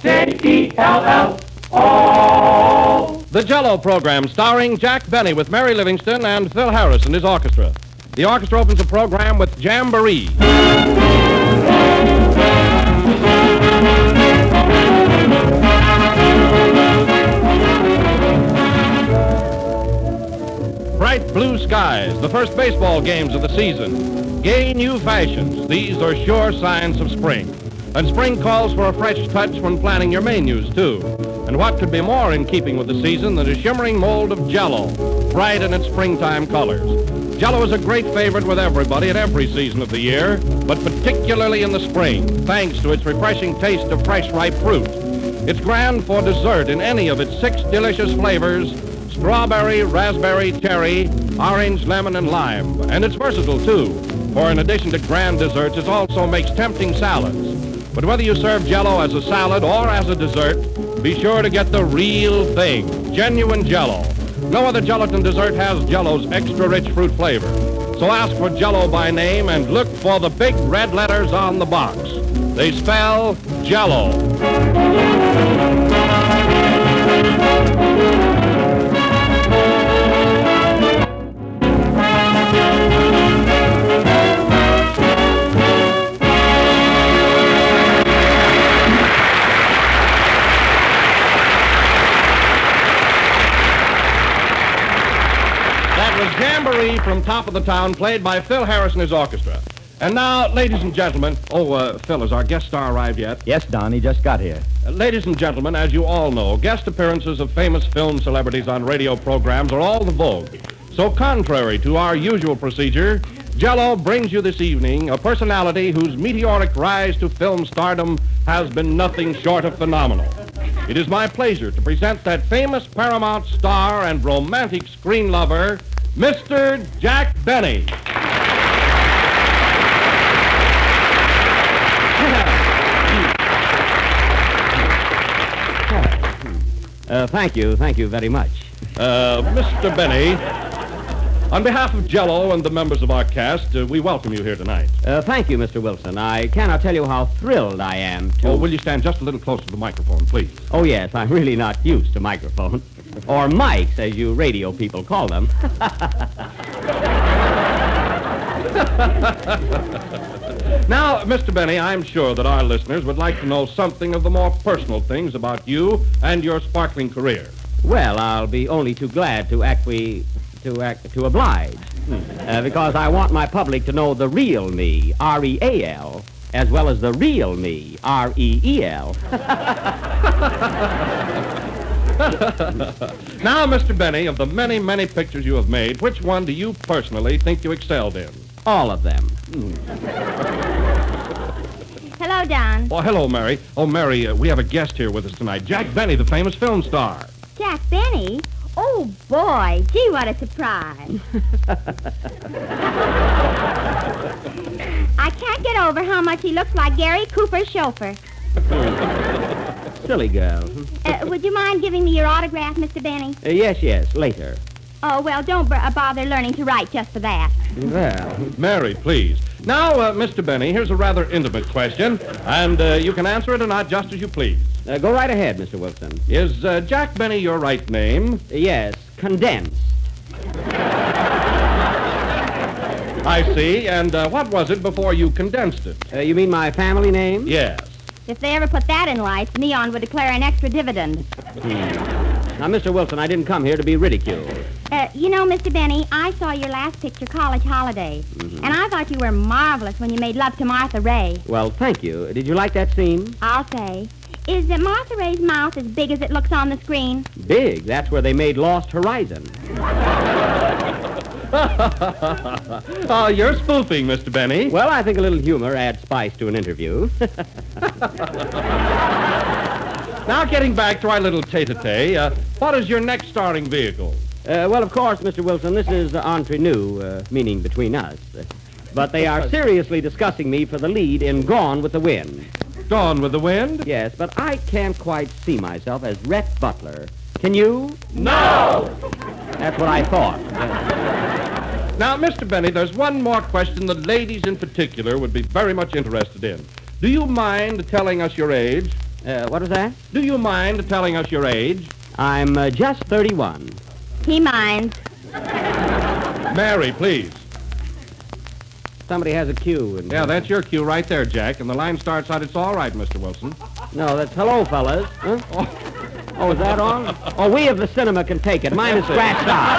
Jello. The Jello Program, starring Jack Benny with Mary Livingston and Phil Harris and his orchestra. The orchestra opens the program with Jamboree. Bright blue skies, the first baseball games of the season. Gay new fashions, these are sure signs of spring. And spring calls for a fresh touch when planning your menus, too. And what could be more in keeping with the season than a shimmering mold of Jello, bright in its springtime colors. Jello is a great favorite with everybody at every season of the year, but particularly in the spring, thanks to its refreshing taste of fresh, ripe fruit. It's grand for dessert in any of its 6 delicious flavors: strawberry, raspberry, cherry, orange, lemon, and lime. And it's versatile, too, for in addition to grand desserts, it also makes tempting salads. But whether you serve Jello as a salad or as a dessert, be sure to get the real thing, genuine Jello. No other gelatin dessert has Jello's extra rich fruit flavor. So ask for Jello by name and look for the big red letters on the box. They spell Jello. Jamboree from Top of the Town, played by Phil Harris and his orchestra. And now, ladies and gentlemen... Phil, has our guest star arrived yet? Yes, Don, he just got here. Ladies and gentlemen, as you all know, guest appearances of famous film celebrities on radio programs are all the vogue. So contrary to our usual procedure, Jello brings you this evening a personality whose meteoric rise to film stardom has been nothing short of phenomenal. It is my pleasure to present that famous Paramount star and romantic screen lover, Mr. Jack Benny. Thank you very much. Mr. Benny, on behalf of Jello and the members of our cast, we welcome you here tonight. Thank you, Mr. Wilson. I cannot tell you how thrilled I am to... Oh, will you stand just a little closer to the microphone, please? Oh, yes, I'm really not used to microphones. Or mics, as you radio people call them. Now, Mr. Benny, I'm sure that our listeners would like to know something of the more personal things about you and your sparkling career. Well, I'll be only too glad to oblige. Because I want my public to know the real me, R-E-A-L, as well as the real me, R-E-E-L. Now, Mr. Benny, of the many, many pictures you have made, which one do you personally think you excelled in? All of them. Hello, Don. Oh, hello, Mary. Oh, Mary, we have a guest here with us tonight. Jack Benny, the famous film star. Jack Benny? Oh, boy. Gee, what a surprise. I can't get over how much he looks like Gary Cooper's chauffeur. Silly girl. Would you mind giving me your autograph, Mr. Benny? Yes, later. Oh, well, don't bother learning to write just for that. Well... Mary, please. Now, Mr. Benny, here's a rather intimate question, and you can answer it or not just as you please. Go right ahead, Mr. Wilson. Is Jack Benny your right name? Yes, condensed. I see. And what was it before you condensed it? You mean my family name? Yes. If they ever put that in lights, Neon would declare an extra dividend. Now, Mr. Wilson, I didn't come here to be ridiculed. You know, Mr. Benny, I saw your last picture, College Holiday, and I thought you were marvelous when you made love to Martha Ray. Well, thank you. Did you like that scene? I'll say. Is Martha Ray's mouth as big as it looks on the screen? Big. That's where they made Lost Horizon. Oh, you're spoofing, Mr. Benny. Well, I think a little humor adds spice to an interview. Now, getting back to our little tete-a-tete, what is your next starring vehicle? Well, of course, Mr. Wilson, this is entre nous, meaning between us. But they are seriously discussing me for the lead in Gone with the Wind. Gone with the Wind? Yes, but I can't quite see myself as Rhett Butler. Can you? No! That's what I thought. Now, Mr. Benny, there's one more question that ladies in particular would be very much interested in. Do you mind telling us your age? What was that? Do you mind telling us your age? I'm just 31. He minds. Mary, please. Somebody has a cue. And, Yeah, that's your cue right there, Jack. And the line starts out, "It's all right, Mr. Wilson." No, that's hello, fellas. Huh? Oh, is that on? Oh, we of the cinema can take it. Mine is scratched out.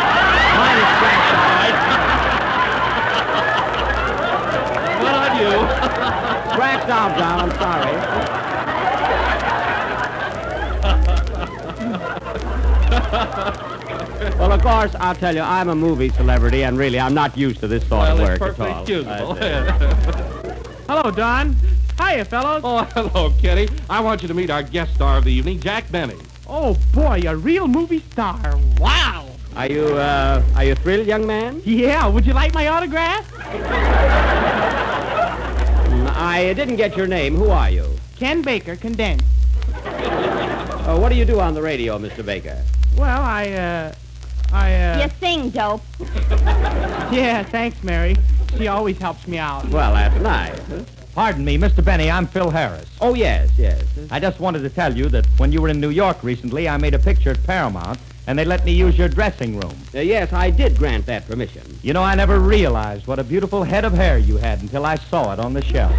Mine is scratched out. Not on you. Scratched out, John. I'm sorry. Well, of course, I'll tell you, I'm a movie celebrity, and really, I'm not used to this sort of work it's at perfectly all. excusable. Hello, Don. Hiya, fellows. Oh, hello, Kitty. I want you to meet our guest star of the evening, Jack Benny. Oh, boy, a real movie star. Wow. Are you thrilled, young man? Yeah, would you like my autograph? I didn't get your name. Who are you? Ken Baker, condensed. What do you do on the radio, Mr. Baker? Well, You sing, dope. Yeah, thanks, Mary. She always helps me out. Well, that's nice. Pardon me, Mr. Benny, I'm Phil Harris. Oh, yes. I just wanted to tell you that when you were in New York recently, I made a picture at Paramount, and they let me use your dressing room. Yes, I did grant that permission. You know, I never realized what a beautiful head of hair you had until I saw it on the shelf.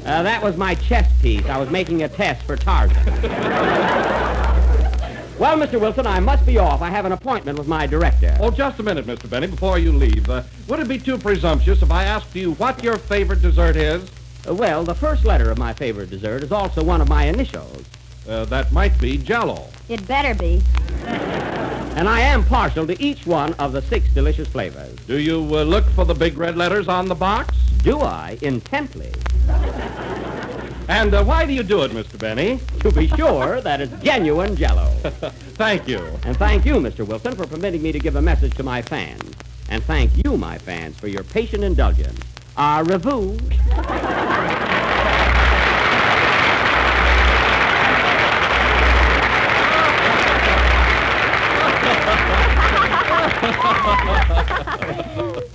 That was my chess piece. I was making a test for Tarzan. Well, Mr. Wilson, I must be off. I have an appointment with my director. Oh, just a minute, Mr. Benny, before you leave. Would it be too presumptuous if I asked you what your favorite dessert is? Well, the first letter of my favorite dessert is also one of my initials. That might be Jello. It better be. And I am partial to each one of the 6 delicious flavors. Do you look for the big red letters on the box? Do I? Intently. And why do you do it, Mr. Benny? To be sure that it's genuine Jello. Thank you. And thank you, Mr. Wilson, for permitting me to give a message to my fans. And thank you, my fans, for your patient indulgence. Au revoir.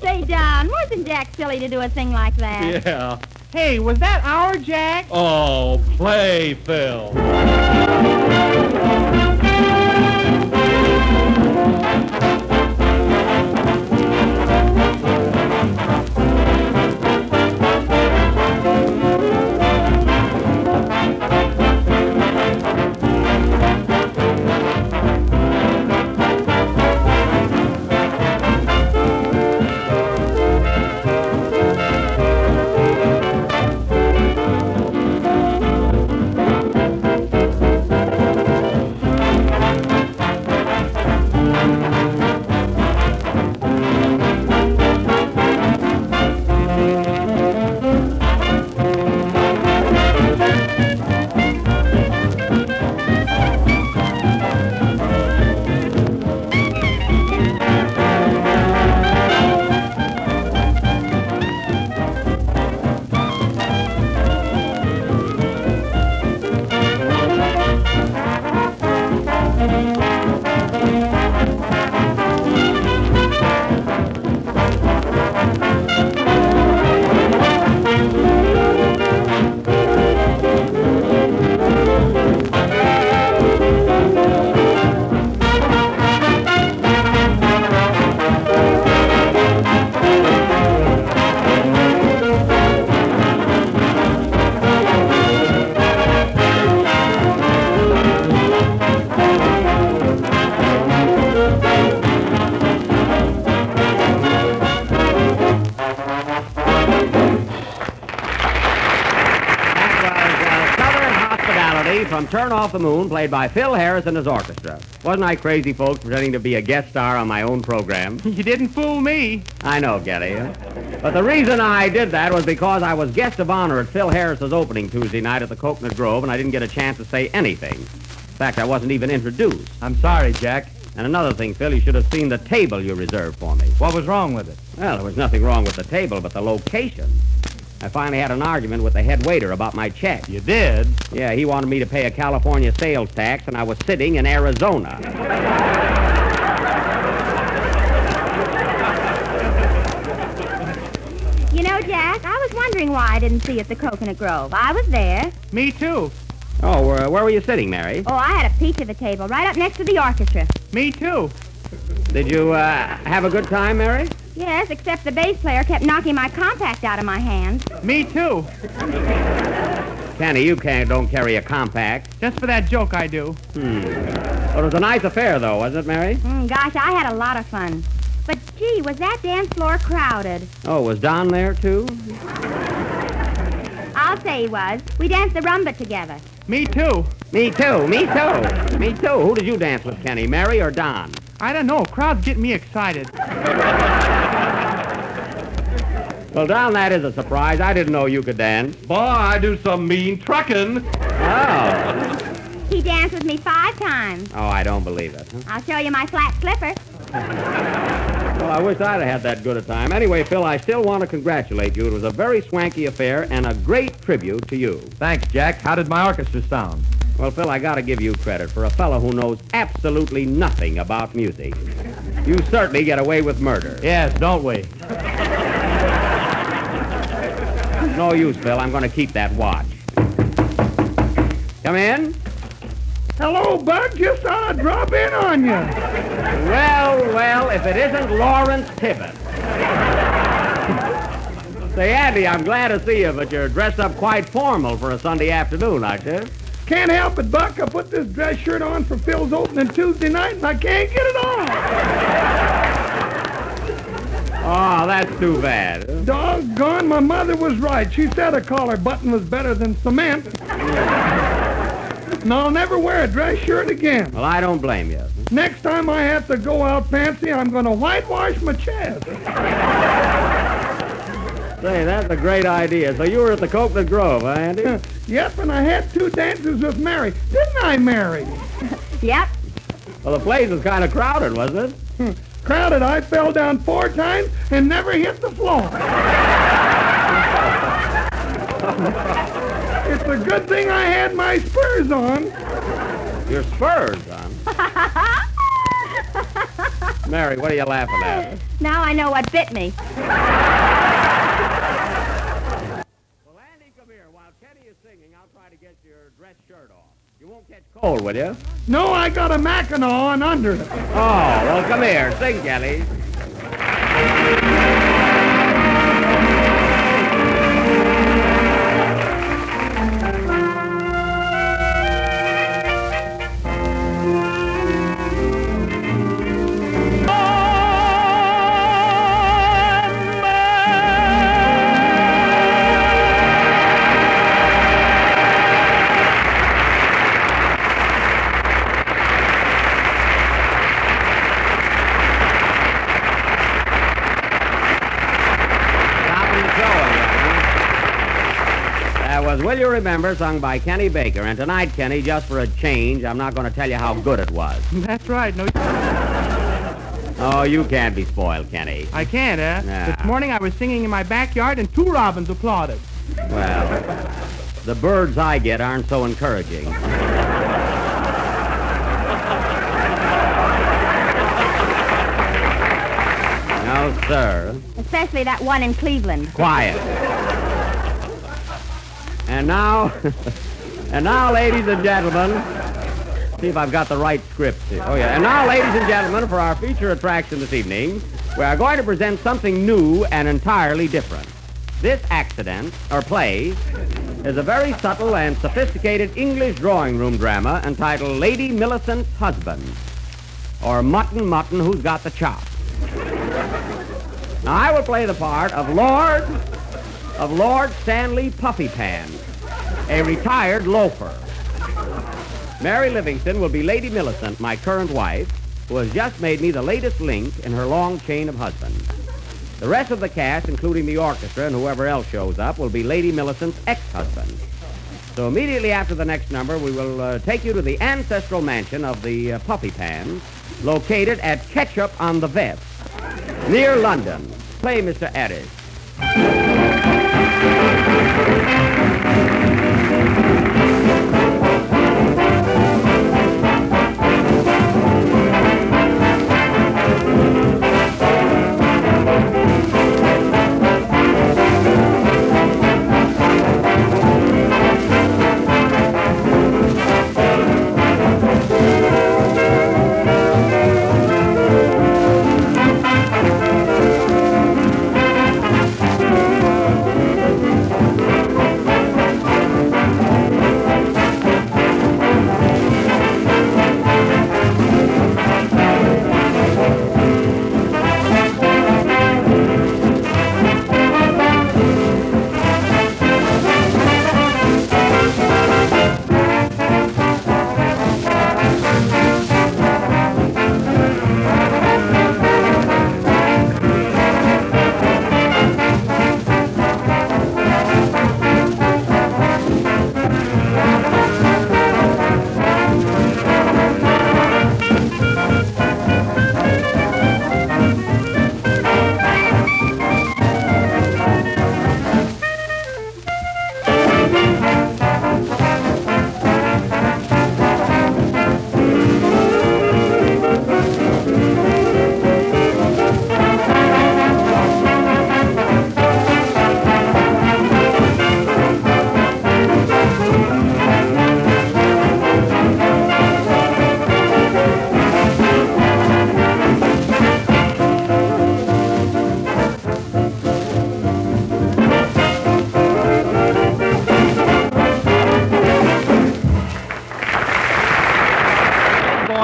Say, Don, wasn't Jack silly to do a thing like that? Yeah. Hey, was that our Jack? Oh, play, Phil. From Turn Off the Moon, played by Phil Harris and his orchestra. Wasn't I crazy, folks, pretending to be a guest star on my own program? You didn't fool me. I know, Getty. But the reason I did that was because I was guest of honor at Phil Harris's opening Tuesday night at the Coconut Grove, and I didn't get a chance to say anything. In fact, I wasn't even introduced. I'm sorry, Jack. And another thing, Phil, you should have seen the table you reserved for me. What was wrong with it? Well, there was nothing wrong with the table, but the location. I finally had an argument with the head waiter about my check. You did? Yeah, he wanted me to pay a California sales tax, and I was sitting in Arizona. You know, Jack, Jack. I was wondering why I didn't see you at the Coconut Grove. I was there. Me too. Oh, where were you sitting, Mary? Oh, I had a peach of the table right up next to the orchestra. Me too. Did you have a good time, Mary? Yes, except the bass player kept knocking my compact out of my hand. Me too. Kenny, you don't carry a compact. Just for that joke I do. Well, it was a nice affair, though, wasn't it, Mary? Gosh, I had a lot of fun. But, gee, was that dance floor crowded? Oh, was Don there, too? I'll say he was. We danced the rumba together. Me too. Me too. Who did you dance with, Kenny, Mary or Don? I don't know. Crowds get me excited. Well, Don, that is a surprise. I didn't know you could dance. Boy, I do some mean trucking. Oh. He danced with me 5 times. Oh, I don't believe it. Huh? I'll show you my flat slipper. Well, I wish I'd have had that good a time. Anyway, Phil, I still want to congratulate you. It was a very swanky affair and a great tribute to you. Thanks, Jack. How did my orchestra sound? Well, Phil, I got to give you credit. For a fellow who knows absolutely nothing about music, you certainly get away with murder. Yes, don't we? No use, Phil. I'm going to keep that watch. Come in. Hello, Bud. Just thought I'd drop in on you. Well, if it isn't Lawrence Tibbet. Say, Andy, I'm glad to see you, but you're dressed up quite formal for a Sunday afternoon, aren't you? Can't help it, Buck. I put this dress shirt on for Phil's opening Tuesday night, and I can't get it off. Oh, that's too bad. Doggone, my mother was right. She said a collar button was better than cement. And I'll never wear a dress shirt again. Well, I don't blame you. Next time I have to go out fancy, I'm going to whitewash my chest. Say, that's a great idea. So you were at the Coconut Grove, huh, Andy? Yep, and I had 2 dances with Mary. Didn't I, Mary? Yep. Well, the place was kind of crowded, wasn't it? Crowded, I fell down 4 times and never hit the floor. It's a good thing I had my spurs on. Your spurs, huh? Mary, what are you laughing at? Now I know what bit me. Well, Andy, come here. While Kenny is singing, I'll try to get your dress shirt off. You won't catch cold, will you? No, I got a Mackinaw on under it. Oh, well, come here. Sing, Kelly. Will You Remember, sung by Kenny Baker. And tonight, Kenny, just for a change, I'm not going to tell you how good it was. That's right. No, Oh, you can't be spoiled, Kenny. I can't, eh? Nah. This morning I was singing in my backyard and 2 robins applauded. Well, the birds I get aren't so encouraging. No, sir. Especially that one in Cleveland. Quiet. And now, ladies and gentlemen, see if I've got the right script here. Oh, yeah. And now, ladies and gentlemen, for our feature attraction this evening, we are going to present something new and entirely different. This accident, or play, is a very subtle and sophisticated English drawing room drama entitled Lady Millicent's Husband, or Mutton Mutton Who's Got the Chop. Now, I will play the part of Lord Stanley Puffypan, a retired loafer. Mary Livingston will be Lady Millicent, my current wife, who has just made me the latest link in her long chain of husbands. The rest of the cast, including the orchestra and whoever else shows up, will be Lady Millicent's ex-husband. So immediately after the next number, we will take you to the ancestral mansion of the Puffypans, located at Ketchup-on-the-Vest, near London. Play, Mr. Addis.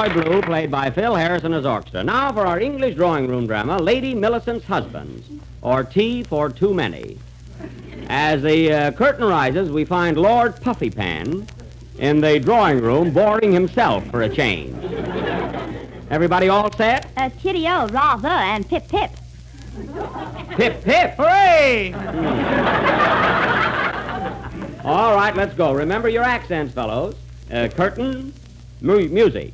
Boy Blue, played by Phil Harrison as orchestra. Now for our English drawing room drama, Lady Millicent's Husbands, or Tea for Too Many. As the curtain rises, we find Lord Puffypan in the drawing room boring himself for a change. Everybody all set? Kitty-o, rather, and pip-pip. Pip-pip! Hooray! All right, let's go. Remember your accents, fellows. Curtain, music.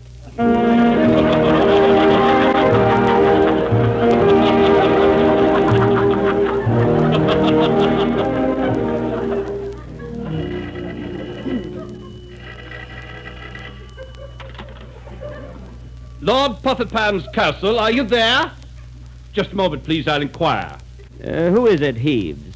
Lord Puffypan's castle, are you there? Just a moment, please, I'll inquire. Who is it, Heaves?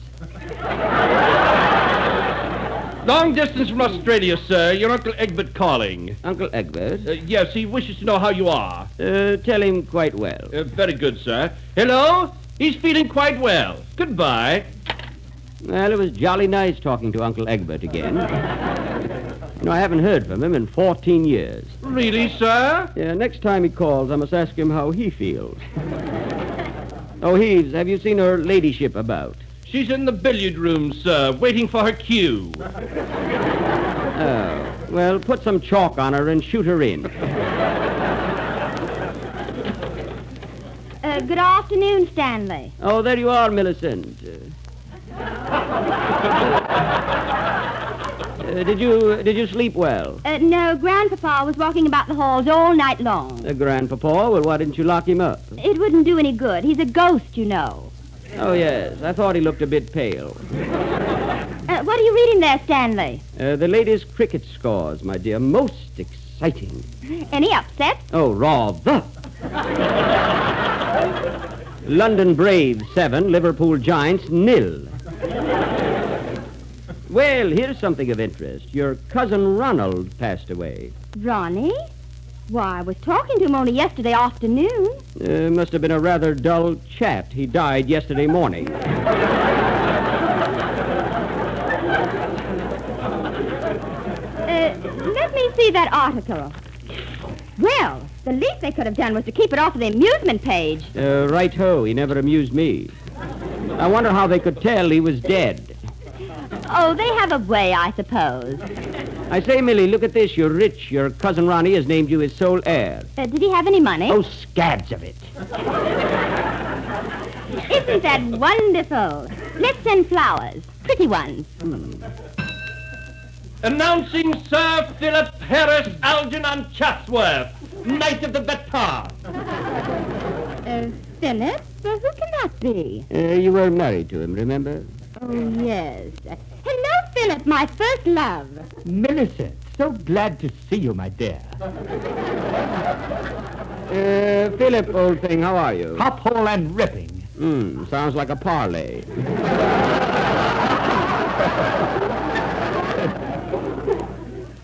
Long distance from Australia, sir. Your Uncle Egbert calling. Uncle Egbert? Yes, he wishes to know how you are. Tell him quite well. Very good, sir. Hello? He's feeling quite well. Goodbye. Well, it was jolly nice talking to Uncle Egbert again. I haven't heard from him in 14 years. Really, sir? Yeah, next time he calls, I must ask him how he feels. Oh, Heaves, have you seen her ladyship about? She's in the billiard room, sir, waiting for her cue. Oh, well, put some chalk on her and shoot her in. Good afternoon, Stanley. Oh, there you are, Millicent. Did you sleep well? No, Grandpapa was walking about the halls all night long. Grandpapa? Well, why didn't you lock him up? It wouldn't do any good. He's a ghost, you know. Oh, yes. I thought he looked a bit pale. What are you reading there, Stanley? The latest cricket scores, my dear. Most exciting. Any upsets? Oh, rather. London Braves 7, Liverpool Giants 0. Well, here's something of interest. Your cousin Ronald passed away. Ronnie? Why, I was talking to him only yesterday afternoon. Must have been a rather dull chat. He died yesterday morning. Let me see that article. Well, the least they could have done was to keep it off of the amusement page. Right-ho. He never amused me. I wonder how they could tell he was dead. Oh, they have a way, I suppose. I say, Millie, look at this. You're rich. Your cousin Ronnie has named you his sole heir. Did he have any money? Oh, scads of it. Isn't that wonderful? Let's send flowers. Pretty ones. Announcing Sir Philip Harris Algernon Chatsworth, Knight of the Baton. Philip? Who can that be? You were married to him, remember? Oh, yes. Hello, Philip, my first love. Millicent, so glad to see you, my dear. Philip, old thing, how are you? Hop hole and ripping. Sounds like a parlay.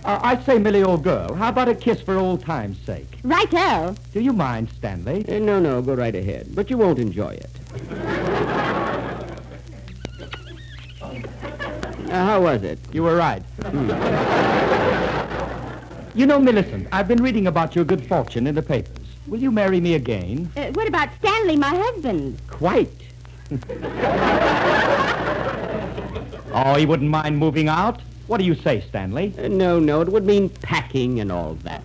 I say, Millie, old girl, how about a kiss for old time's sake? Righto. Do you mind, Stanley? No, go right ahead. But you won't enjoy it. How was it? You were right. You know, Millicent, I've been reading about your good fortune in the papers. Will you marry me again? What about Stanley, my husband? Quite. Oh, he wouldn't mind moving out? What do you say, Stanley? No, it would mean packing and all that.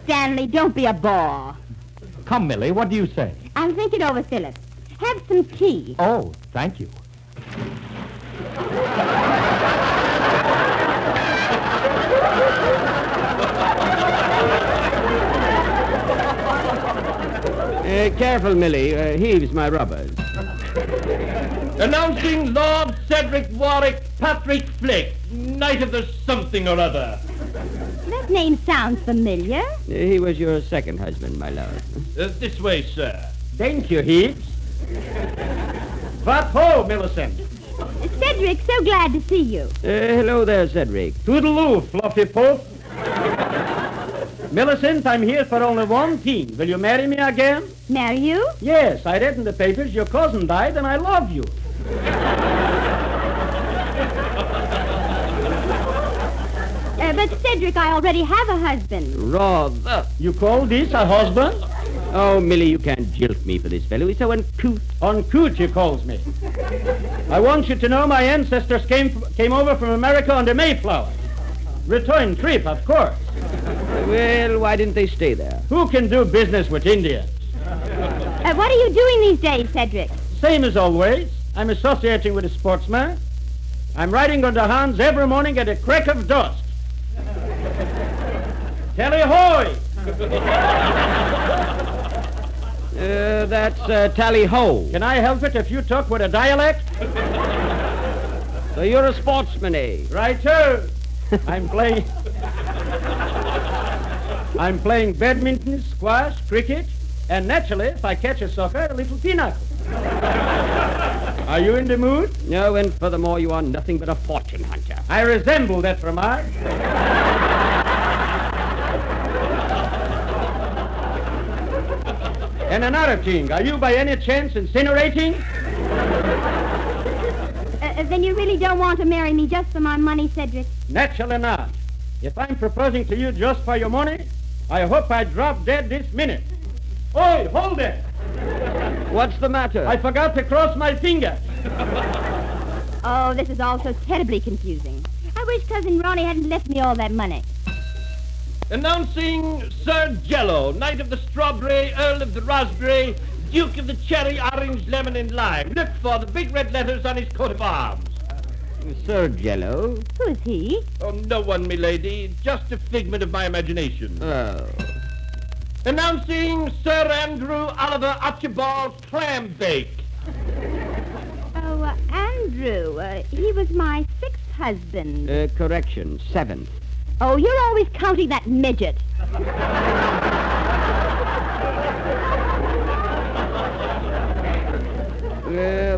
Stanley, don't be a bore. Come, Millie, what do you say? I'll think it over, Philip. Have some tea. Oh, thank you. Careful, Millie. Heaves my rubbers. Announcing Lord Cedric Warwick Patrick Flick, Knight of the something or other. That name sounds familiar. He was your second husband, my love. This way, sir. Thank you, Heaves. What ho, Millicent? Cedric, so glad to see you. Hello there, Cedric. Toodaloo, Fluffy Poof. Millicent, I'm here for only one thing. Will you marry me again? Marry you? Yes, I read in the papers your cousin died and I love you. But Cedric, I already have a husband. Rather. You call this a husband? Oh, Millie, you can't jilt me for this fellow. He's so uncouth. Uncouth, you calls me. I want you to know my ancestors came over from America on the Mayflower. Return trip, of course. Well, why didn't they stay there? Who can do business with Indians? What are you doing these days, Cedric? Same as always. I'm associating with a sportsman. I'm riding on the hounds every morning at a crack of dusk. Tally hoy! That's tally ho. Can I help it if you talk with a dialect? So you're a sportsman, eh? Righto. I'm playing badminton, squash, cricket, and naturally, if I catch a sucker, a little pinochle. Are you in the mood? No, and furthermore, you are nothing but a fortune hunter. I resemble that remark. And another thing, are you by any chance incinerating? Then you really don't want to marry me just for my money, Cedric? Naturally not. If I'm proposing to you just for your money, I hope I drop dead this minute. Oi, hold it! What's the matter? I forgot to cross my fingers. Oh, this is all so terribly confusing. I wish Cousin Ronnie hadn't left me all that money. Announcing Sir Jello, Knight of the Strawberry, Earl of the Raspberry, Duke of the Cherry, Orange, Lemon, and Lime. Look for the big red letters on his coat of arms. Sir Jello? Who's he? Oh, no one, milady. Just a figment of my imagination. Oh. Announcing Sir Andrew Oliver Archibald Clambake. Oh, Andrew. He was my sixth husband. Correction, seventh. Oh, you're always counting that midget.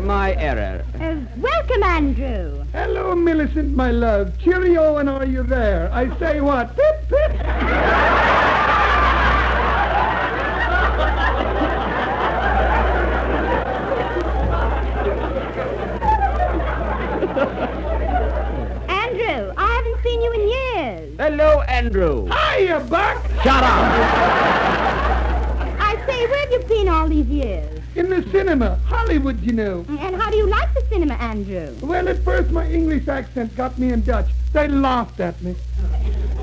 My error. Welcome, Andrew. Hello, Millicent, my love. Cheerio, and are you there? I say what? Pip, pip. Andrew, I haven't seen you in years. Hello, Andrew. Hiya, Buck. Shut up. I say, where have you been all these years? In the cinema. Hollywood, you know. And how do you like the cinema, Andrew? Well, at first my English accent got me in Dutch. They laughed at me.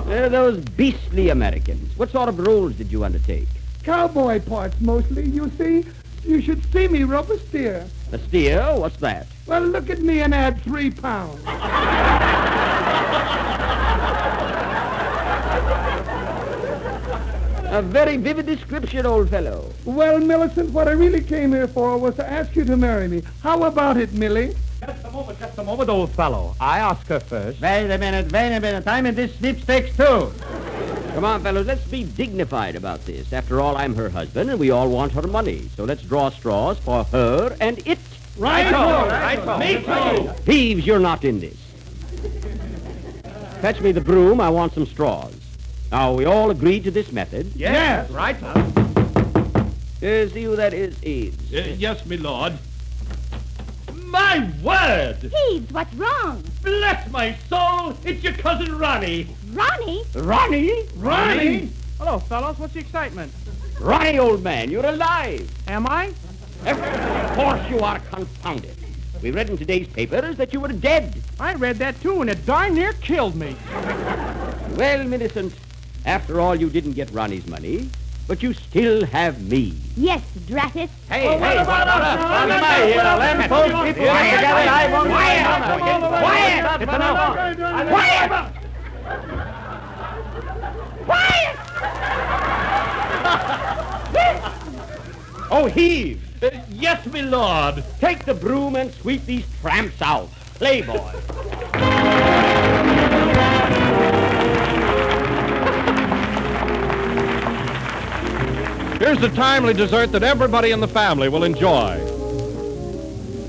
Those beastly Americans. What sort of roles did you undertake? Cowboy parts, mostly. You see, you should see me rub a steer. A steer? What's that? Well, look at me and add 3 pounds. A very vivid description, old fellow. Well, Millicent, what I really came here for was to ask you to marry me. How about it, Millie? Just a moment, old fellow. I ask her first. Wait a minute. I'm in this sweepstakes, too. Come on, fellows, let's be dignified about this. After all, I'm her husband, and we all want her money. So let's draw straws for her and it. Right-o. Me too. Peeves, you're not in this. Fetch me the broom. I want some straws. Now, we all agree to this method. Yes. Right. See who that is, Eves. Yes, my lord. My word! Peeves, what's wrong? Bless my soul, it's your cousin Ronnie. Ronnie? Ronnie? Hello, fellows. What's the excitement? Ronnie, old man, you're alive. Am I? Of course you are, confounded. We read in today's papers that you were dead. I read that, too, and it darn near killed me. Well, Millicent, after all, you didn't get Ronnie's money, but you still have me. Yes, drat it. Hey, what about us? On my here, let those people get together. I won't Quiet! Oh, heave! Yes, my lord. Take the broom and sweep these tramps out. Playboy. Here's a timely dessert that everybody in the family will enjoy.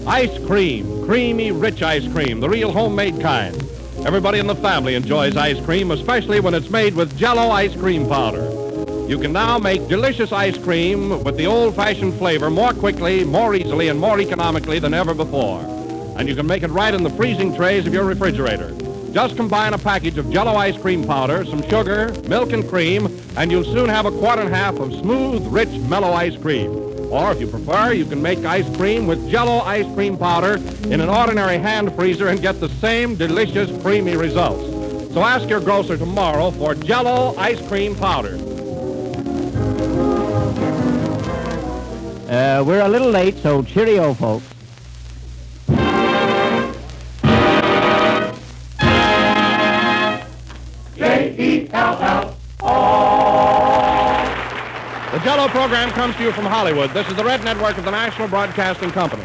Ice cream, creamy, rich ice cream, the real homemade kind. Everybody in the family enjoys ice cream, especially when it's made with Jello ice cream powder. You can now make delicious ice cream with the old-fashioned flavor more quickly, more easily, and more economically than ever before. And you can make it right in the freezing trays of your refrigerator. Just combine a package of Jello ice cream powder, some sugar, milk and cream, and you'll soon have a quart and a half of smooth, rich, mellow ice cream. Or, if you prefer, you can make ice cream with Jello ice cream powder in an ordinary hand freezer and get the same delicious, creamy results. So ask your grocer tomorrow for Jello ice cream powder. We're a little late, so cheerio, folks. The Jello program comes to you from Hollywood. This is the Red Network of the National Broadcasting Company.